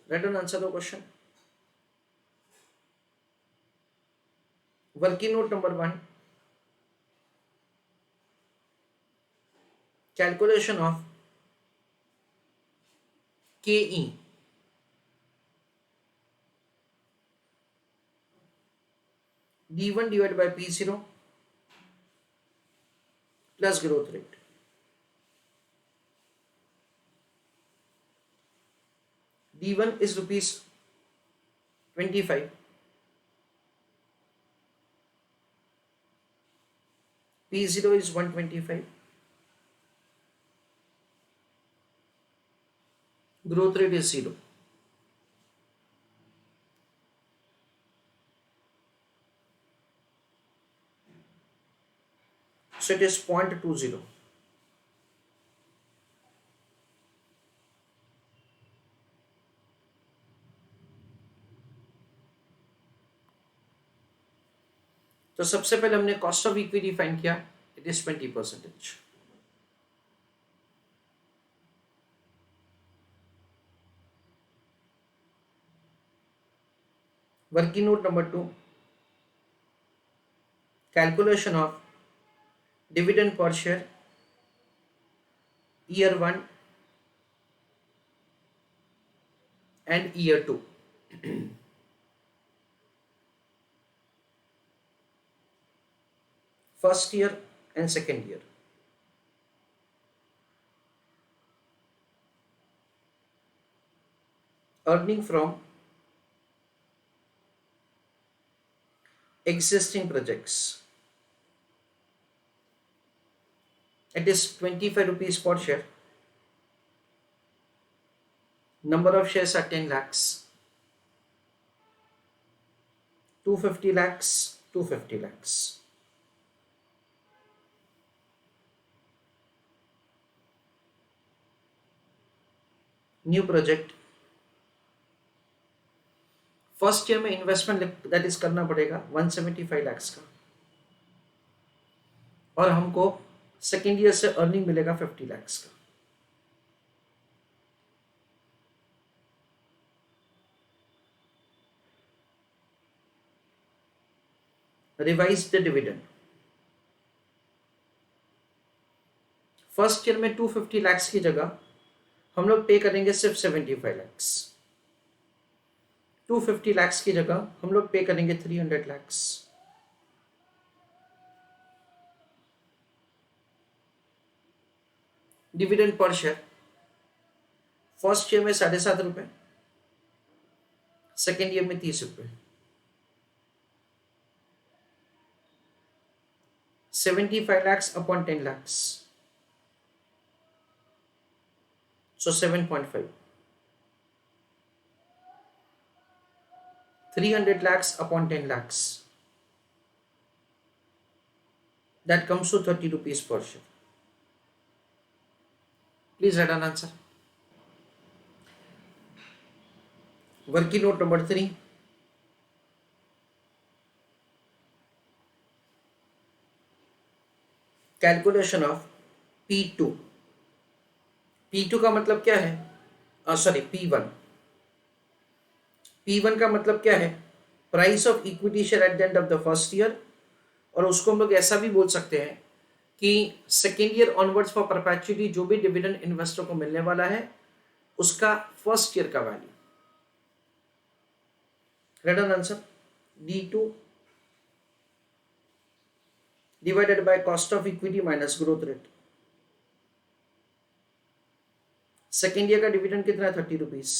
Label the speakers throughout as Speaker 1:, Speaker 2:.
Speaker 1: Write and answer the question. Working note number 1. Calculation of KE. D1 divided by P0 plus growth rate. D1 is rupees 25. P0 is 125. Growth rate is 0. So it is 0.20. तो सबसे पहले हमने cost of equity find किया, it is 20%. Working note number 2. Calculation of dividend per share year 1 and year 2. First year and second year. Earning from existing projects. It is 25 rupees per share. Number of shares are 10 lakhs. 250 lakhs, 250 lakhs. New project. First year में investment that is करना पड़ेगा 175 lakhs का, और हमको second year से earning मिलेगा 50 lakhs का. Revise the dividend. First year में 250 lakhs की जगह हम लोग पे करेंगे सिर्फ 75 lakhs. 250 lakhs की जगह हम लोग पे करेंगे 300 lakhs. Dividend per share first year में 7.5 रुपए, सेकेंड ईयर में 30 रुपए. 75 lakhs upon 10 lakhs. So 7.5. 300 lakhs upon 10 lakhs. That comes to 30 rupees per share. Please write an answer. Working note number 3. Calculation of P2. P2 का मतलब क्या है? Sorry, P1. P1 का मतलब क्या है? Price of equity share at the end of the first year. और उसको हम लोग ऐसा भी बोल सकते हैं कि second year onwards for perpetuity जो भी डिविडेंड इन्वेस्टर को मिलने वाला है उसका फर्स्ट ईयर का value. Right an answer. D2 divided by cost of equity minus growth rate. Second year का डिविडेंड कितना है? 30 रुपीज.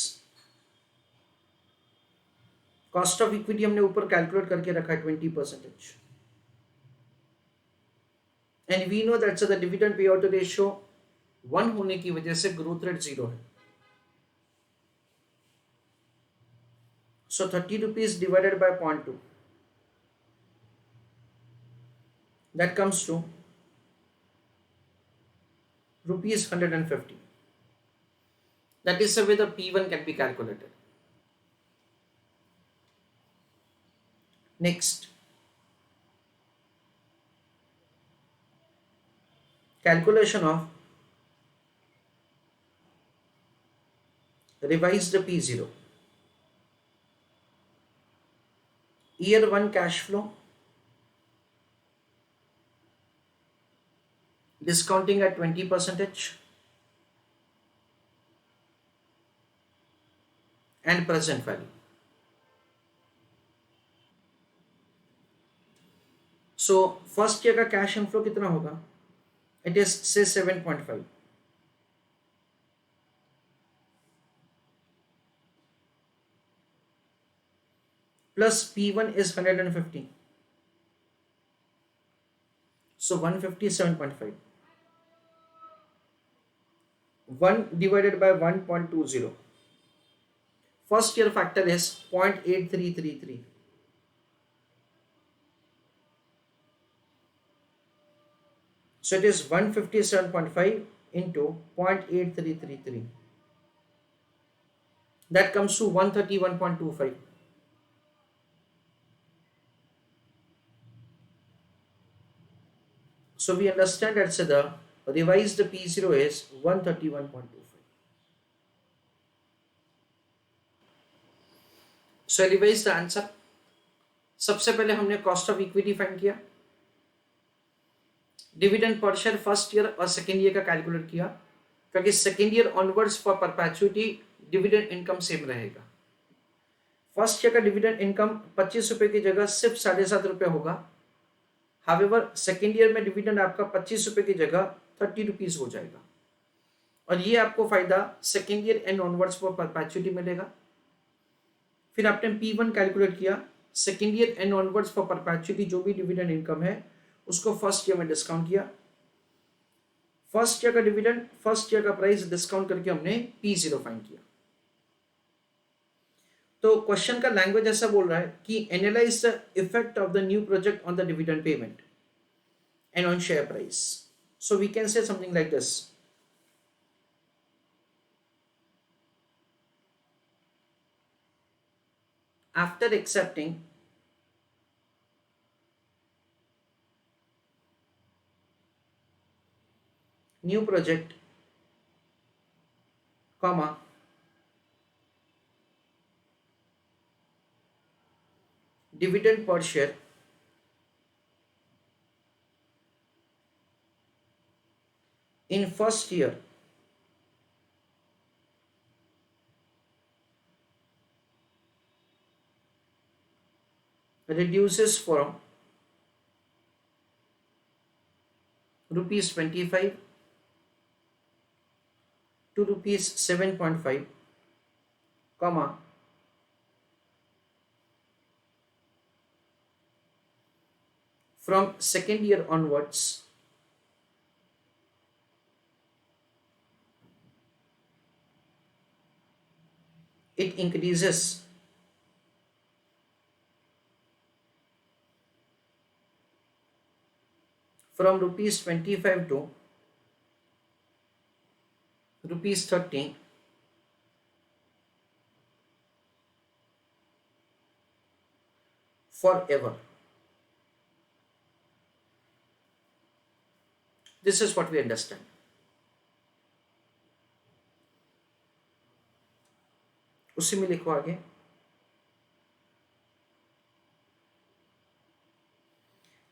Speaker 1: कॉस्ट ऑफ इक्विटी हमने ऊपर कैलकुलेट करके रखा है 20%. And we know that's the dividend pay out ratio 1 होने की वजह से ग्रोथ रेट 0 है. So 30 rupees divided by 0.2, that comes to rupees 150. That is the way the P1 can be calculated. Next, calculation of revised P0. Year 1 cash flow, discounting at 20% and present value. So first year का cash inflow कितना होगा? It is से 7.5 plus P1 is 150, so 157.5, 1 divided by 1.20. First year factor is 0.8333, so it is 157.5 into 0.8333, that comes to 131.25. So we understand that the revised P0 is 131.25. So revise the answer. सबसे पहले हमने cost of equity find किया, dividend per share first year और second year का calculate किया, क्योंकि second year onwards for perpetuity dividend income same रहेगा। First year का डिविडेंड इनकम 25 रुपए की जगह सिर्फ 7.5 रुपए होगा। हावेवर सेकेंड ईयर में डिविडेंड आपका 25 रुपए की जगह 30 रुपीज हो जाएगा, और ये आपको फायदा second year and onwards for perpetuity मिलेगा। फिर आपने P1 कैलकुलेट किया, second year and onwards for perpetuity जो भी डिविडेंड इनकम है उसको फर्स्ट ईयर में डिस्काउंट किया। फर्स्ट ईयर का डिविडेंड, फर्स्ट ईयर का प्राइस डिस्काउंट करके हमने P0 फाइंड किया। तो क्वेश्चन का लैंग्वेज ऐसा बोल रहा है कि analyze the effect of the new project on the dividend payment and on share price. So we can say something like this, after accepting new project, comma, dividend per share in first year reduces from rupees 25 to rupees 7.5, comma, from second year onwards it increases from rupees 25 to rupees 30 forever. This is what we understand. उसी में लिखो आगे,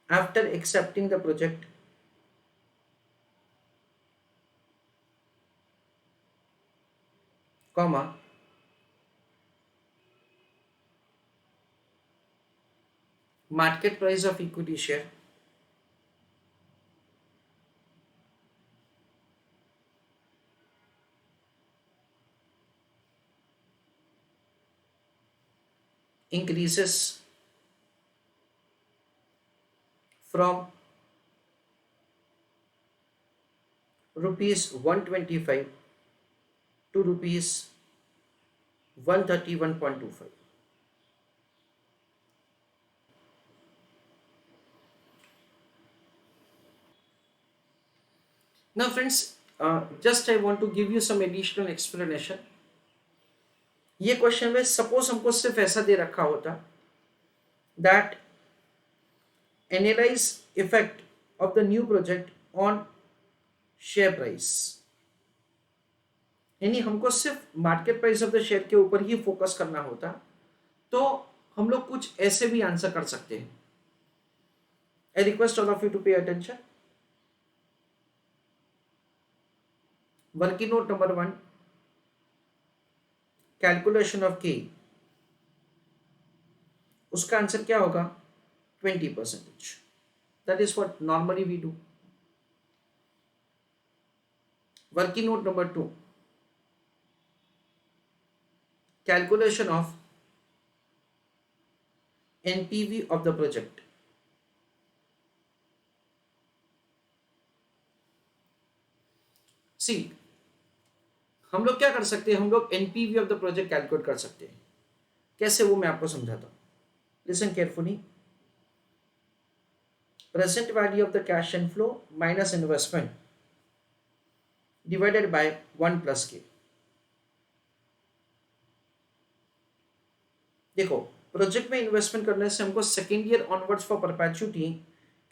Speaker 1: after accepting the project, comma, market price of equity share increases from rupees 125 to rupees 131.25. Now friends, just I want to give you some additional explanation. ये question में suppose हमको सिर्फ ऐसा दे रखा होता that analyse effect of the new project on share price, यानी हमको सिर्फ market price of the share के ऊपर ही फोकस करना होता, तो हम लोग कुछ ऐसे भी आंसर कर सकते हैं। I request all of you to pay attention. Working note number 1, calculation of के, उसका आंसर क्या होगा? 20%। That is what normally we do. Working note number 2, calculation of NPV of the project. See हम लोग क्या कर सकते हैं? हम लोग NPV of the project calculate कर सकते हैं। कैसे, वो मैं आपको समझाता हूं। Listen carefully. Present value of the cash and flow minus investment divided by 1 plus के। देखो, प्रोजेक्ट में इन्वेस्टमेंट करने से हमको second year onwards for perpetuity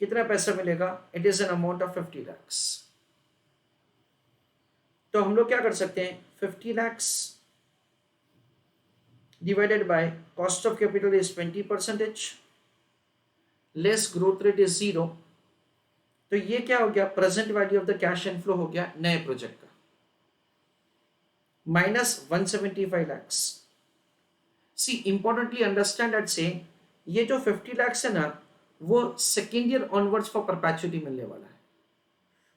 Speaker 1: कितना पैसा मिलेगा? It is an amount of 50 lakhs। तो हम लोग क्या कर सकते हैं? 50 lakhs divided by cost of capital is 20%, less growth rate is 0। तो ये क्या हो गया? Present value of the cash and flow हो गया नए प्रोजेक्ट का, minus 175 lakhs। See importantly understand at से ये जो 50 lakhs है ना, वो second year onwards for perpetuity मिलने वाला है।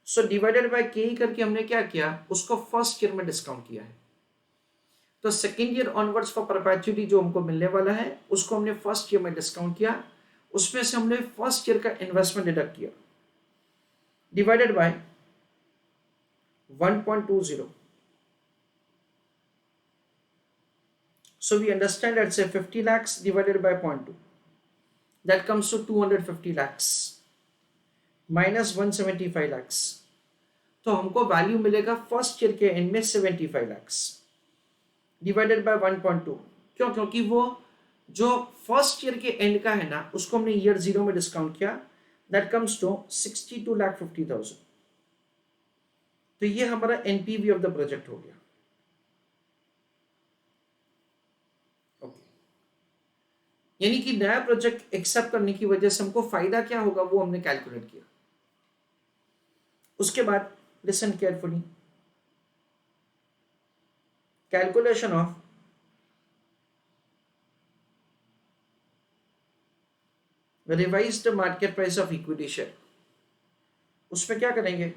Speaker 1: सो डिवाइडेड बाय के करके हमने क्या किया? उसको फर्स्ट ईयर में डिस्काउंट किया है। तो second year onwards for perpetuity जो हमको मिलने वाला है, उसको हमने फर्स्ट ईयर में डिस्काउंट किया। उसमें से हमने फर्स्ट ईयर का इन्वेस्टमेंट डिडक्ट किया, divided by 1.20। So we understand that say 50 lakhs divided by 0.2, that comes to 250 lakhs minus 175 lakhs। तो हमको वैल्यू मिलेगा फर्स्ट ईयर के एंड में 75 lakhs डिवाइडेड बाय 1.2। क्यों? क्योंकि वो जो फर्स्ट ईयर के एंड का है ना, उसको हमने ईयर 0 में डिस्काउंट किया। That comes to 62,50,000। तो ये हमारा एनपीवी ऑफ द प्रोजेक्ट हो गया। यानी कि नया प्रोजेक्ट एक्सेप्ट करने की वजह से हमको फायदा क्या होगा, वो हमने कैलकुलेट किया। उसके बाद listen carefully, calculation of revised market price of equity share. उसमें क्या करेंगे?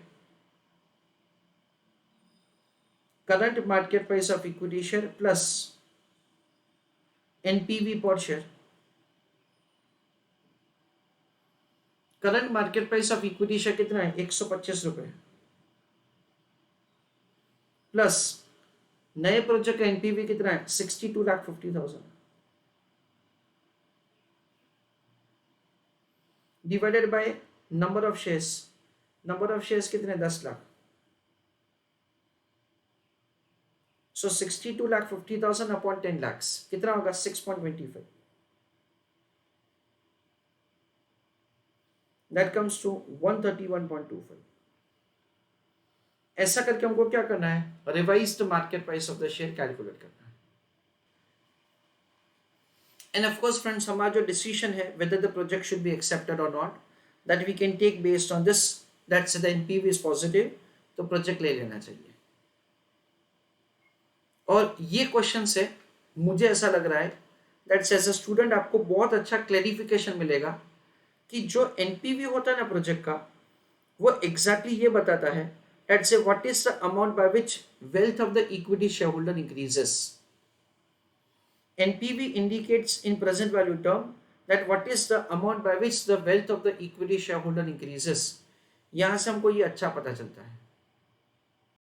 Speaker 1: Current market price of equity share plus NPV per share. Current market price of equity share कितना है? 125 रुपए, प्लस नए प्रोजेक्ट का एनपीवी कितना है? 62,50,000 divided by number of shares. Number of shares कितने? 10 लाख। सो 62,50,000 अपॉन 10 lakhs कितना होगा? 6.25। That comes to 131.25। ऐसा करके हमको क्या करना है? Revised market price of the share calculate करना है। एंड ऑफ कोर्स फ्रेंड्स, हमारा जो डिसीजन है whether the project should be accepted or not, that we can take based on this, that's the NPV is positive, तो project ले लेना चाहिए। और ये क्वेश्चन से मुझे ऐसा लग रहा है दैट्स एज अ स्टूडेंट आपको बहुत अच्छा क्लैरिफिकेशन मिलेगा कि जो एनपीवी होता है ना प्रोजेक्ट का, वो एग्जैक्टली ये बताता है that's a what is the amount by which wealth of the equity share holder increases. NPV indicates in present value term that what is the amount by which the wealth of the equity share holder increases. यहां से हमको ये अच्छा पता चलता है।